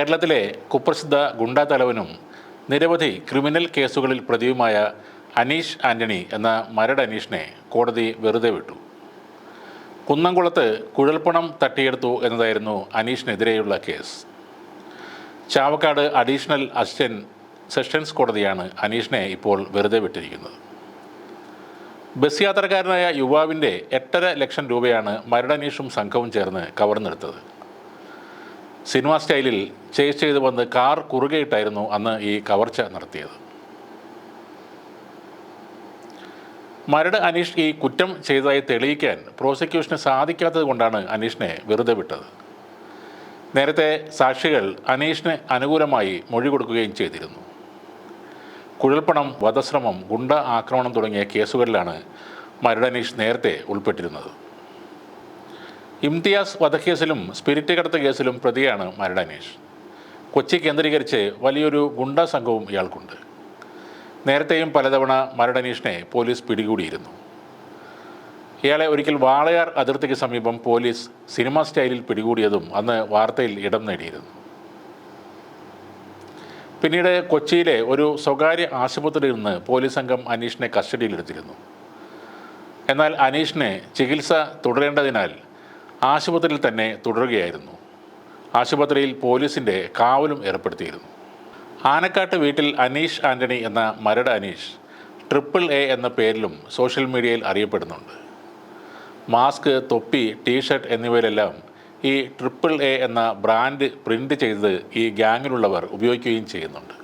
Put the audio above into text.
കേരളത്തിലെ കുപ്രസിദ്ധ ഗുണ്ടാ തലവനും നിരവധി ക്രിമിനൽ കേസുകളിൽ പ്രതിയുമായ അനീഷ് ആൻ്റണി എന്ന മരട് അനീഷിനെ കോടതി വെറുതെ വിട്ടു. കുന്നംകുളത്ത് കുഴൽപ്പണം തട്ടിയെടുത്തു എന്നതായിരുന്നു അനീഷിനെതിരെയുള്ള കേസ്. ചാവക്കാട് അഡീഷണൽ അസിസ്റ്റന്റ് സെഷൻസ് കോടതിയാണ് അനീഷിനെ ഇപ്പോൾ വെറുതെ വിട്ടിരിക്കുന്നത്. ബസ് യാത്രക്കാരനായ യുവാവിൻ്റെ 8.5 ലക്ഷം രൂപയാണ് മരട് അനീഷും സംഘവും ചേർന്ന് കവർന്നെടുത്തത്. സിനിമ സ്റ്റൈലിൽ ചേസ് ചെയ്ത് വന്ന് കാർ കുറുകെയിട്ടായിരുന്നു അന്ന് ഈ കവർച്ച നടത്തിയത്. മരട് അനീഷ് ഈ കുറ്റം ചെയ്തതായി തെളിയിക്കാൻ പ്രോസിക്യൂഷന് സാധിക്കാത്തത് കൊണ്ടാണ് അനീഷിനെ വെറുതെ വിട്ടത്. നേരത്തെ സാക്ഷികൾ അനീഷിന് അനുകൂലമായി മൊഴി കൊടുക്കുകയും ചെയ്തിരുന്നു. കുഴൽപ്പണം, വധശ്രമം, ഗുണ്ട ആക്രമണം തുടങ്ങിയ കേസുകളിലാണ് മരട് അനീഷ് നേരത്തെ ഉൾപ്പെട്ടിരുന്നത്. ഇംതിയാസ് വധക്കേസിലും സ്പിരിറ്റ് കടത്ത് കേസിലും പ്രതിയാണ് മരട് അനീഷ്. കൊച്ചി കേന്ദ്രീകരിച്ച് വലിയൊരു ഗുണ്ടാ സംഘവും ഇയാൾക്കുണ്ട്. നേരത്തെയും പലതവണ മരട് അനീഷിനെ പോലീസ് പിടികൂടിയിരുന്നു. ഇയാളെ ഒരിക്കൽ വാളയാർ അതിർത്തിക്ക് സമീപം പോലീസ് സിനിമ സ്റ്റൈലിൽ പിടികൂടിയതും അന്ന് വാർത്തയിൽ ഇടം നേടിയിരുന്നു. പിന്നീട് കൊച്ചിയിലെ ഒരു സ്വകാര്യ ആശുപത്രിയിൽ നിന്ന് പോലീസ് സംഘം അനീഷിനെ കസ്റ്റഡിയിലെടുത്തിരുന്നു. എന്നാൽ അനീഷിന് ചികിത്സ തുടരേണ്ടതിനാൽ ആശുപത്രിയിൽ തന്നെ തുടരുകയായിരുന്നു. ആശുപത്രിയിൽ പോലീസിൻ്റെ കാവലും ഏർപ്പെടുത്തിയിരുന്നു. ആനക്കാട്ട് വീട്ടിൽ അനീഷ് ആൻ്റണി എന്ന മരട് അനീഷ് AAA എന്ന പേരിലും സോഷ്യൽ മീഡിയയിൽ അറിയപ്പെടുന്നുണ്ട്. മാസ്ക്, തൊപ്പി, ടീഷർട്ട് എന്നിവയിലെല്ലാം ഈ AAA എന്ന ബ്രാൻഡ് പ്രിൻ്റ് ചെയ്ത് ഈ ഗ്യാങ്ങിലുള്ളവർ ഉപയോഗിക്കുകയും ചെയ്യുന്നുണ്ട്.